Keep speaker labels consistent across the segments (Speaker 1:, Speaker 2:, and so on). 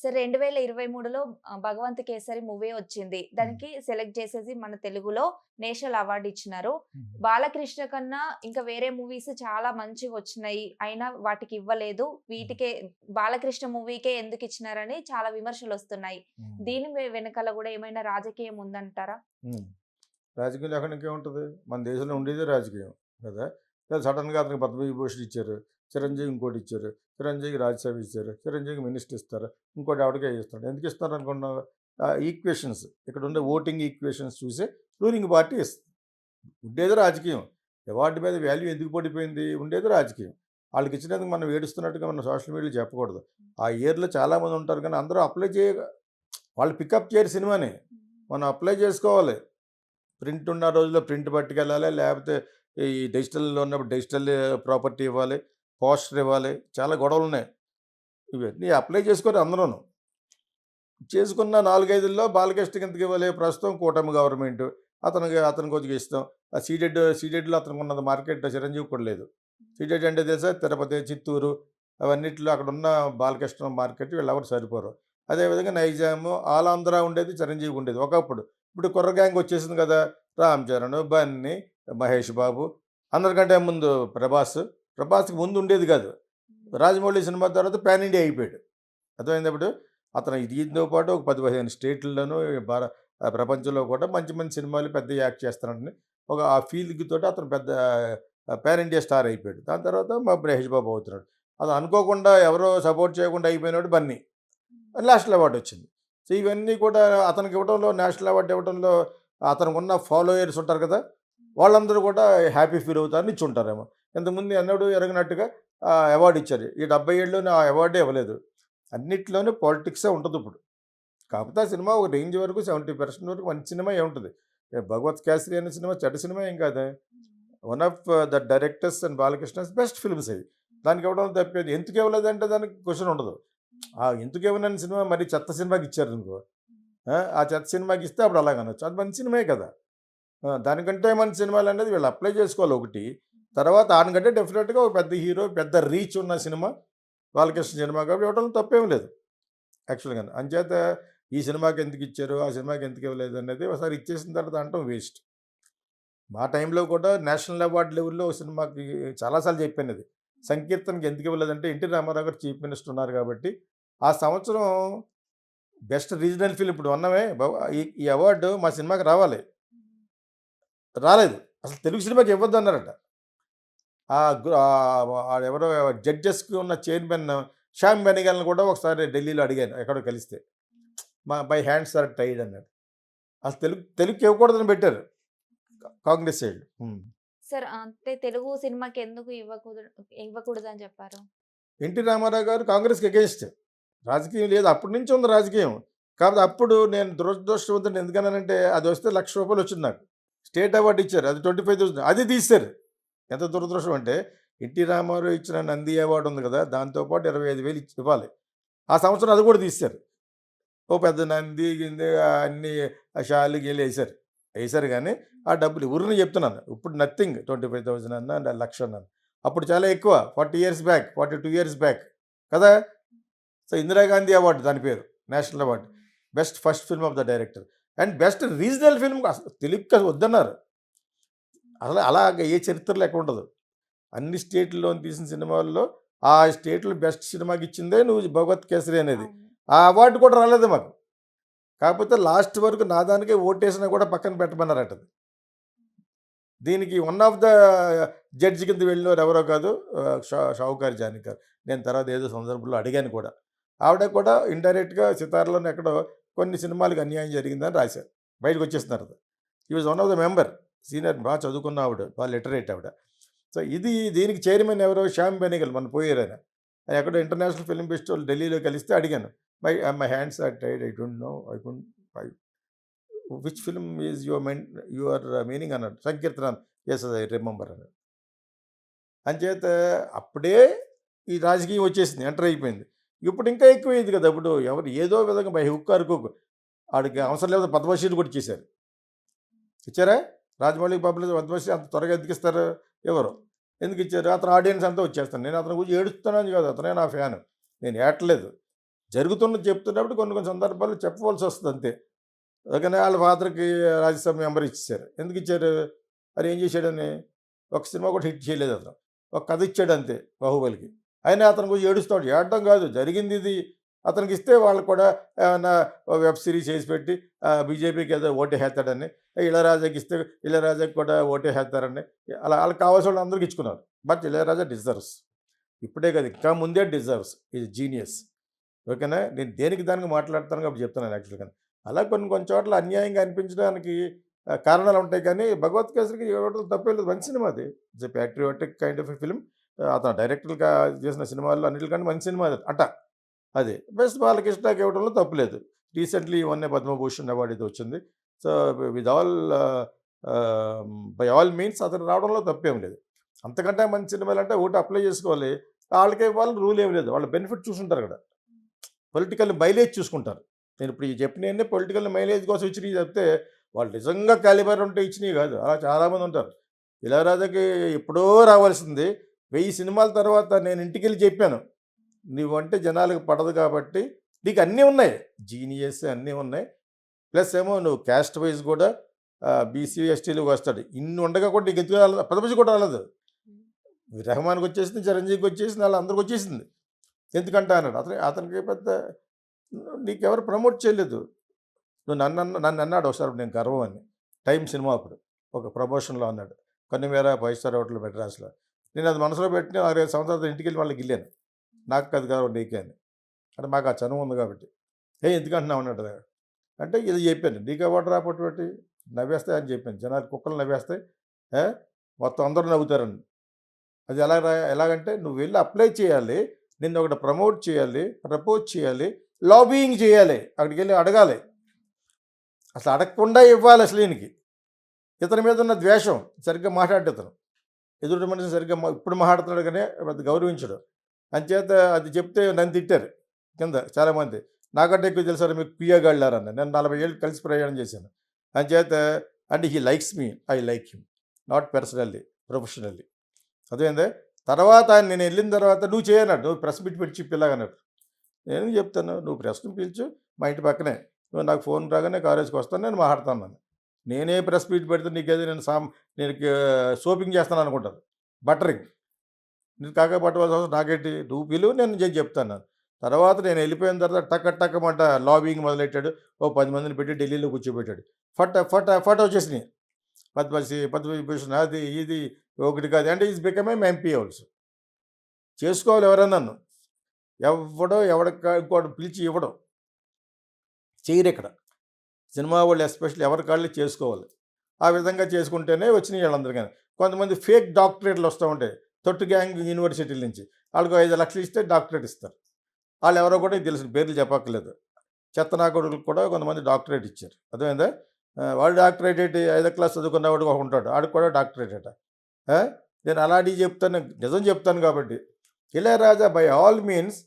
Speaker 1: సరే 2023లో 'భగవంత్ కేసరి' మూవీ వచ్చింది.
Speaker 2: హ్మ్.
Speaker 1: దానికి సెలెక్ట్ చేసేసి మన తెలుగులో నేషనల్ అవార్డ్ ఇచ్చినారు.
Speaker 2: హుహు.
Speaker 1: 'బాలకృష్ణ' కన్నా ఇంకా వేరే మూవీస్ చాలా మంచివొచ్చినాయి. అయినా వాటికి ఇవ్వలేదు.
Speaker 2: హ్మ్.
Speaker 1: వీటికే 'బాలకృష్ణ' మూవీకే ఎందుకిచ్చినారని చాలా విమర్శలొస్తున్నాయి.
Speaker 2: హ్మ్.
Speaker 1: దీని వెనకాల గూడా ఏమైనా రాజకీయం ఉందంటారా?
Speaker 2: హ్మ్. రాజకీయం లేకుండా ఇంకేముంటది? మన దేశంలో ఉండేదే రాజకీయం కదా! సడెన్‌గా అతనికి పద్మవిభూషణ్ ఇచ్చారు. చిరంజీవి ఇంకోటిచ్చారు. చిరంజీవికి రాజ్యసభ ఇచ్చారు. చిరంజీవికి మినిస్టర్ ఇస్తారు. ఇంకోటి ఎవడికో ఇస్తాడు. ఎందుకు ఇస్తారు అనుకున్నావు? ఈక్వేషన్స్ ఇక్కడుండే ఓటింగ్ ఈక్వేషన్స్ చూసి రూలింగ్ పార్టీ ఇస్తుంది. ఉండేది రాజకీయం. అవార్డు మీద వాల్యూ ఎందుకు పడిపోయింది? ఉండేది రాజకీయం. ఆళ్ళకిచ్చినందుకు మనం ఏడుస్తున్నట్టుగా మనం సోషల్ మీడియాలో చెప్పకూడదు. ఆ ఇయర్‌లో చాలామంది ఉంటారు కానీ అందరూ అప్లై వాళ్ళు పికప్ చేయరు సినిమాని. మనం అప్లై చేసుకోవాలి. ప్రింట్ ఉన్న రోజుల్లో ప్రింట్ పట్టుకెళ్ళాలి. లేకపోతే ఈ డిజిటల్‌లో ఉన్నప్పుడు డిజిటల్ ప్రాపర్టీ ఇవ్వాలి. పోస్టర్ ఇవ్వాలి. చాలా గొడవలున్నాయి. ఇవన్నీ అప్లై చేసుకోరు అందరూను. చేసుకున్న 4, 5లో బాలకృష్ణకి ఎందుకు ఇవ్వాలి? ప్రస్తుతం కూటమి గవర్నమెంటు. అతనికి కొద్దిగా ఇస్తాం. ఆ సీడెడ్‌లో అతనికున్నది మార్కెట్ చిరంజీవికి కూడా లేదు. సీడెడ్ అంటే తెలుసా? తిరుపతి, చిత్తూరు అవన్నిట్లో అక్కడున్న బాలకృష్ణ మార్కెట్ వీళ్ళెవరు సరిపోరు. అదేవిధంగా నైజాము, ఆలాంధ్ర ఉండేది చిరంజీవికి ఉండేది ఒకప్పుడు. ఇప్పుడు కుర్ర గ్యాంగ్ వచ్చేసింది కదా! రామ్ చరణ్, బన్నీ, మహేష్ బాబు అందరికంటే ముందు ప్రభాస్. ప్రభాస్‌కి ముందు ఉండేది కాదు. రాజమౌళి సినిమా తర్వాత పాన్ ఇండియా అయిపోయాడు. అర్థమైందా ఇప్పుడు? అతను దీంతో పాటు ఒక 10, 15 స్టేట్‌ల్లోనూ ప్రపంచంలో కూడా మంచి మంచి సినిమాలు పెద్దయి యాక్ట్ చేస్తున్నాడని ఆ ఫీలింగ్ తోటి అతను పెద్ద పాన్ ఇండియా స్టార్ అయిపోయాడు. దాని తర్వాత మా మహేష్ బాబు అవుతున్నాడు. అది అనుకోకుండా ఎవరో సపోర్ట్ చేయకుండా అయిపోయినోడు బన్నీ. నేషనల్ అవార్డ్ వచ్చింది. సో, ఇవన్నీ కూడా అతనికి ఇవ్వడంలో నేషనల్ అవార్డ్ ఇవ్వడంలో అతనికున్న ఫాలోయర్స్ ఉంటారు కదా! వాళ్ళందరూ కూడా హ్యాపీ ఫీల్ అవుతారని ఇచ్చుంటారేమో. ఇంతకుముందు ఎన్నడూ ఎరగనట్టుగా అవార్డ్ ఇచ్చారు. ఈ 70 ఏళ్ళలోనే ఆ అవార్డే ఇవ్వలేదు. అన్నిట్లోనూ పాలిటిక్సే ఉంటదిప్పుడు. కాకపోతే ఆ సినిమా ఒక రేంజ్ వరకు 70% వరకు మంచి సినిమాయే ఉంటది. 'భగవత్ కేసరి' అనే సినిమా చెడ్డ సినిమా ఏం కాదే. One of the directors and Balakrishna's best films అయి. దానికి ఇవ్వడంలో తప్పేది. ఎందుకు ఇవ్వలేదంటే దానికి క్వెషన్ ఉండదు. ఎందుకు ఇవ్వనని సినిమా మరి చెత్త సినిమాకి ఇచ్చారనుకో, ఆ చెత్త సినిమాకి ఇస్తే అప్పుడు అలాగనొచ్చు. అది మంచి సినిమాయే కదా! దానికంటే మంచి సినిమాలనేది వీళ్ళు అప్లై చేసుకోవాలి ఒకటి. తర్వాత ఆనికంటే డెఫినిట్‌గా ఒక పెద్ద హీరో, పెద్ద రీచ్ ఉన్న సినిమా బాలకృష్ణ సినిమా కాబట్టి ఇవ్వడంలో తప్పేం లేదు యాక్చువల్‌గాను. అంచేత ఈ సినిమాకి ఎందుకిచ్చారు, ఆ సినిమాకి ఎందుకు ఇవ్వలేదు అనేది ఒకసారి ఇచ్చేసిన తర్వాత అనటం వేస్ట్. మా టైంలో కూడా నేషనల్ అవార్డ్ లెవెల్‌లో ఒక సినిమాకి చాలా సార్లు చెప్పానది. 'సంకీర్తన'కి ఎందుకు ఇవ్వలేదంటే ఎన్టీ రామారావు గారు చీఫ్ మినిస్టర్ ఉన్నారు కాబట్టి, ఆ సంవత్సరం బెస్ట్ రీజనల్ ఫిల్మ్ ఇప్పుడు ఉన్నవే ఈ ఈ అవార్డు మా సినిమాకి రావాలి. రాలేదు. అసలు తెలుగు సినిమాకి ఇవ్వద్దన్నారట. ఆడెవరో జడ్జెస్‌కి ఉన్న చైర్మన్ శ్యామ్ బెనగల్‌ని కూడా ఒకసారి ఢిల్లీలో అడిగాను ఎక్కడో కలిస్తే. మై హ్యాండ్స్ ఆర్ టైడ్ అన్నాడు. అసలు తెలుగుకి ఇవ్వకూడదని పెట్టారు కాంగ్రెస్ సైడ్.
Speaker 1: సార్ అంటే తెలుగు సినిమాకి ఎందుకు ఇవ్వకూడదని చెప్పారు?
Speaker 2: ఎన్టీ రామారావు గారు కాంగ్రెస్‌కి అగెయిన్స్ట్. రాజకీయం లేదు. అప్పటి నుంచి ఉంది రాజకీయం. కాకపోతే అప్పుడు నేను దురదృష్టవంతుడిని ఎందుకన్నానంటే అదొస్తే రూ. 1,00,000 వచ్చింది నాకు. స్టేట్ అవార్డ్ ఇచ్చారు. అది 25,000 అది తీసేశారు. ఎంత దురదృష్టం అంటే ఎన్టీ రామారావు ఇచ్చిన నంది అవార్డ్ ఉంది కదా! దాంతో పాటు 25,000 ఇవ్వాలి. ఆ సంవత్సరం అది కూడా తీసేశారు. ఓ పెద్ద నంది గింది అన్నీ షాలు గీలు ఎసారు. ఎసారు గానీ, ఆ డబ్బులు ఉర్రిని చెప్తున్నాను. ఇప్పుడు నథింగ్ 25,000 అన్నా, 1,00,000 అన్నాను. అప్పుడు చాలా ఎక్కువ. 40 ఇయర్స్ బ్యాక్, 42 ఇయర్స్ బ్యాక్ కదా! సో, ఇందిరాగాంధీ అవార్డ్ దాని పేరు. National award. Best first film of the director. And best regional film అసలు తెలుగుకి అసలు వద్దన్నారు. అసలు అలాగ ఏ చరిత్రలో ఎక్కడుండదు. అన్ని స్టేట్‌ల్లోని తీసిన సినిమాల్లో ఆ స్టేట్‌లో బెస్ట్ సినిమాకిచ్చిందే నువ్వు 'భగవత్ కేసరి' అనేది.
Speaker 1: అవును.
Speaker 2: ఆ అవార్డ్ కూడా రాలేదు మాకు. కాకపోతే లాస్ట్ వరకు నా దానికే ఓటేసినా కూడా పక్కన పెట్టమన్నారట. దీనికి వన్ ఆఫ్ ద జడ్జ్ కింద వెళ్ళినోరు ఎవరో కాదు షావుకారు జానకి గారు. నేను తర్వాత ఏదో సందర్భంలో అడిగాను కూడా. ఆవిడ కూడా ఇండైరెక్ట్‌గా 'సితార్‌లోనే' ఎక్కడో కొన్ని సినిమాలకి అన్యాయం జరిగిందని రాశారు. బయటకొచ్చేసిన తర్వాత. He was one of the member. Senior బాగా చదువుకున్న ఆవిడ. బాగా లిటరేట్ ఆవిడ. సో, దీనికి చైర్మన్ ఎవరు? శ్యామ్ బెనగల్ మొన్న పోయారాయన. ఆయన ఎక్కడో ఇంటర్నేషనల్ ఫిల్మ్ ఫెస్టివల్ ఢిల్లీలో కలిస్తే అడిగాను. My hands are tied. I don't know. I couldn't I which film is your meaning అన్నాడు. 'సంకీర్తన' యెస్ ఐ రిమెంబర్ అన్నాడు. అంచేత అప్పుడే ఈ రాజకీయం వచ్చేసింది. ఎంటర్ అయిపోయింది. ఇప్పుడు ఇంకా ఎక్కువైంది కదా! ఇప్పుడు ఎవరు ఏదో విధంగా బై హుక్ ఆర్ క్రూక్ ఆడికి అవసరం లేకపోతే పద్మశ్రీలు కూడా ఇచ్చేసారు. ఇచ్చారా? రాజమౌళికి పద్మశ్రీ అంత త్వరగా ఎందుకిస్తారు? ఇవ్వరు. ఎందుకిచ్చారు? అతను ఆడియన్స్ అంతా వచ్చేస్తారు. నేను అతని గురించి ఏడుస్తున్నాను కాదు. అతనే నా ఫ్యాను. నేను ఏడట్లేదు. జరుగుతున్నది చెప్తున్నప్పుడు కొన్ని కొన్ని సందర్భాల్లో చెప్పవలసి వస్తుంది అంతే. అందుకని వాళ్ళ ఫాదర్‌కి రాజ్యసభ మెంబర్ ఇచ్చేసారు. ఎందుకు ఇచ్చారు? మరి ఏం చేశాడని? ఒక సినిమా కూడా హిట్ చేయలేదు అతను. ఒక కథ ఇచ్చాడు అంతే 'బాహుబలికి.' అయినా అతను కొంచెం ఏడుస్తాడు. ఏడడం కాదు జరిగింది ఇది. అతనికి ఇస్తే వాళ్ళు కూడా ఏమన్నా వెబ్ సిరీస్ చేసి పెట్టి బీజేపీకి ఏదో ఓటేసేస్తాడని, ఇళయరాజాకి ఇస్తే ఇళయరాజాకి కూడా ఓటేసేస్తారని అలా ఆళ్ళకి కావాల్సిన వాళ్ళందరికి ఇచ్చుకున్నారు. But Ilaiyaraaja deserves. ఇప్పుడే కాదు ఇంకా ముందే డిజర్వ్స్. Is genius. ఓకేనా? నేను దేనికి దానికి మాట్లాడతాను కాబట్టి చెప్తున్నాను యాక్చువల్‌గా. అలా కొన్ని కొన్ని చోట్ల అన్యాయంగా అనిపించడానికి కారణాలు ఉంటాయి కానీ 'భగవత్ కేసరికి' ఇవ్వడం తప్పేం లేదు. మంచి సినిమా అది. It's a patriotic kind of a film. అతను డైరెక్టర్‌గా చేసిన సినిమాల్లో అన్నిటికంటే మంచి సినిమా అది అట. అది. బెస్ట్ బాలకృష్ణకి ఇవ్వడంలో తప్పు లేదు. రీసెంట్లీ మొన్నే పద్మభూషణ్ అవార్డ్ ఇది వచ్చింది. So, with all by all means అతను రావడంలో తప్పేం లేదు. అంతకంటే మంచి సినిమాలంటే ఒకటి అప్లై చేసుకోవాలి. ఆళ్ళకే ఇవ్వాలని రూల్ ఏమి లేదు. వాళ్ళ బెనిఫిట్ చూసుంటారు అక్కడ. పొలిటికల్ మైలేజ్ చూసుకుంటారు. నేను ఇప్పుడు ఈ చెప్పినయన్నీ పొలిటికల్ మైలేజ్ కోసం ఇచ్చినవి చెప్తే, వాళ్ళు నిజంగా కాలిబర్ ఉంటే ఇచ్చినవి కాదు. అలా చాలామంది ఉంటారు. ఇళయరాజాకి ఎప్పుడో రావాల్సింది 1000 సినిమాల తర్వాత నేను ఇంటికెళ్ళి చెప్పాను. నువ్వంటే జనాలకు పడదు కాబట్టి నీకు అన్నీ ఉన్నాయి. జీనియస్ అన్నీ ఉన్నాయి. ప్లస్ ఏమో నువ్వు క్యాస్ట్ వైజ్ కూడా బీసీ, ఎస్టీలకు వస్తాడు. ఇన్ని ఉండగా కూడా నీకు ఎందుకు రాలేదు? పదపూజ కూడా రాలేదు. రెహమాన్‌కి వచ్చేసింది, చిరంజీవికి వచ్చేసింది, ఆళ్ళందరికి వచ్చేసింది. ఎందుకంట అన్నాడు. అతనికి పెద్ద నీకెవరు ప్రమోట్ చేయలేదు. నువ్వు నన్నన్నాడు ఒకసారి నేను గర్వం అని. 'టైమ్' సినిమా అప్పుడు. ఒక ప్రమోషన్‌లో అన్నాడు. కొన్నిమేర 5 స్టార్ హోటల్ మెడ్రాస్‌లో. నేను అది మనసులో పెట్టుకొని 6, 7 సంవత్సరాల ఇంటికెళ్ళి వాళ్ళకి గిల్లాను. నాకు అది గర్వం నీకే అని. అంటే మాకు ఆ చనువు ఉంది కాబట్టి. ఎందుకంటున్నావు అన్నాడు. అంటే ఇది చెప్పాను. నీకు అవార్డు రాకపోతే నవ్వేస్తాయి అని చెప్పాను. జనాలు కుక్కలు నవ్వేస్తాయి. ఏ? మొత్తం అందరూ నవ్వుతారని. అది ఎలాగంటే నువ్వు వెళ్ళి అప్లై చేయాలి. నిన్ను ఒకటి ప్రమోట్ చేయాలి, ప్రపోజ్ చేయాలి, లాబీయింగ్ చేయాలి. అక్కడికి వెళ్ళి అడగాలి. అసలు అడగకుండా ఇవ్వాలి అసలు ఈయనకి. ఇతని మీద ఉన్న ద్వేషం సరిగ్గా మాట్లాడు ఇతను. ఎదుటి మనిషి సరిగ్గా ఇప్పుడు మాట్లాడుతున్నాడు కానీ పెద్ద గౌరవించడు. అంచేత అది చెప్తే నన్ను తిట్టారు కింద చాలామంది. నాకంటే ఎక్కువ తెలుసారు మీకు పియ్యగాళ్ళారన్న. నేను 40 ఏళ్ళు కలిసి ప్రయాణం చేశాను. అంచేత అంటే he likes me, I like him. Not personally, professionally. అదేందే తర్వాత నేను వెళ్ళిన తర్వాత నువ్వు చేయన్నాడు. నువ్వు ప్రెస్ మీట్ పెట్టి చెప్పేలాగన్నాడు. నేను చెప్తాను నువ్వు ప్రెస్ని పిలిచు, మా ఇంటి పక్కనే. నువ్వు నాకు ఫోన్ రాగానే కాలేజ్కి వస్తాను, నేను మాట్లాడుతాను. నేనే ప్రెస్ మీట్ పెడితే నీకేదో నేను సోపింగ్ చేస్తాను అనుకుంటాను. బటరింగ్. నేను కాక పట్టవలసిన అవసరం నాకేంటి? నువ్వు పిలువు, నేను చెప్తాను. తర్వాత నేను వెళ్ళిపోయిన తర్వాత టక్కమంట లాబింగ్ మొదలెట్టాడు. ఓ 10 మందిని పెట్టి ఢిల్లీలో కూర్చోబెట్టాడు. ఫట వచ్చేసినాయి. పద్మభూషణ్ అది ఇది ఒకటి కాదు. అంటే is become a MP also. చేసుకోవాలి ఎవరన్నా నన్ను. ఇంకోటి పిలిచి ఇవ్వడం చేయరు ఇక్కడ. సినిమా వాళ్ళు ఎస్పెషల్లీ ఎవరి కాళ్ళు చేసుకోవాలి. ఆ విధంగా చేసుకుంటేనే వచ్చినాయి వీళ్ళందరూ. కానీ కొంతమంది ఫేక్ డాక్టరేట్లు వస్తూ ఉంటాయి. తొట్టు గ్యాంగ్ యూనివర్సిటీల నుంచి వాళ్ళకు 5 లక్షలు ఇస్తే డాక్టరేట్ ఇస్తారు. వాళ్ళు ఎవరో కూడా తెలిసిన పేర్లు చెప్పక్కర్లేదు. చెత్తనాకొడుకులకు కూడా కొంతమంది డాక్టరేట్ ఇచ్చారు. అర్థమైందా? వాడు డాక్టరేట్ ఏంటి? 5వ క్లాస్ చదువుకున్నవాడు ఒక ఉంటాడు. ఆడికి కూడా డాక్టరేట్ అట. నేను అలాంటివి చెప్తాను, నిజం చెప్తాను కాబట్టి. ఇళయరాజా బై ఆల్ మీన్స్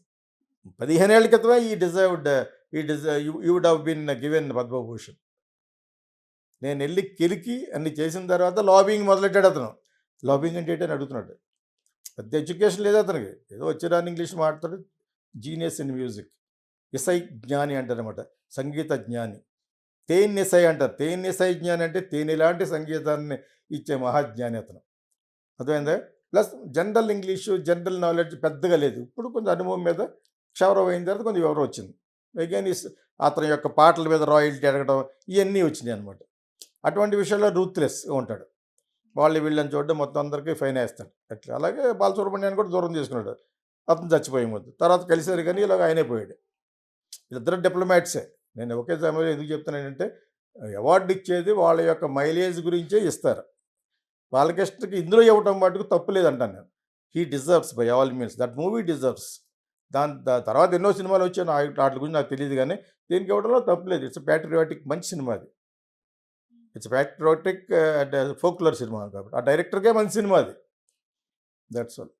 Speaker 2: 15 ఏళ్ల క్రితమే you would have been given Padma Bhushan. నేను వెళ్ళి కెలికి అన్ని చేసిన తర్వాత లాబింగ్ మొదలెట్టాడు అతను. లాబింగ్ అంటే ఏంటని అడుగుతున్నాడు. పెద్ద ఎడ్యుకేషన్ లేదు అతనికి. ఏదో వచ్చేదాన్ని ఇంగ్లీష్ మాట్లాడు. Genius in music. ఇసై జ్ఞాని అంటారనమాట. సంగీత జ్ఞాని. తేన్నిసై అంటారు. తేన్నిసై జ్ఞాని అంటే తేనెలాంటి సంగీతాన్ని ఇచ్చే మహాజ్ఞాని అతను. అర్థమైందా? Plus general English, general knowledge పెద్దగా లేదు. ఇప్పుడు కొంచెం అనుభవం మీద క్షవరం అయిన తర్వాత కొంచెం వివరం వచ్చింది. అగైన్ అతని యొక్క పాటల మీద రాయల్టీ అడగడం ఇవన్నీ వచ్చినాయి అనమాట. అటువంటి విషయాల్లో రూత్లెస్గా ఉంటాడు. వాళ్ళు వీళ్ళని చూడడం మొత్తం అందరికీ ఫైన్ వేస్తాడు. అట్లా అలాగే బాలసుబ్రహ్మణ్యాన్ని కూడా దూరం చేసుకున్నాడు. అతను చచ్చిపోయే ముందు. తర్వాత కలిశారు కానీ ఇలాగ ఆయనే పోయాడు. ఇద్దరు డిప్లొమాట్సే. నేను ఒకే సమయంలో ఎందుకు చెప్తున్నానంటే అవార్డు ఇచ్చేది వాళ్ళ యొక్క మైలేజ్ గురించే ఇస్తారు. బాలకృష్ణకి ఇందులో ఇవ్వటం మటుకు తప్పు లేదంటాను నేను. He deserves by all means. That movie deserves. దాని తర్వాత ఎన్నో సినిమాలు వచ్చాయి. వాటి గురించి నాకు తెలియదు కానీ దీనికి ఇవ్వడంలో తప్పు లేదు. ఇట్స్ ప్యాట్రియాటిక్ మంచి సినిమా అది. It's patriotic and folklore cinema కాబట్టి ఆ డైరెక్టర్కే మంచి సినిమా అది. That's all.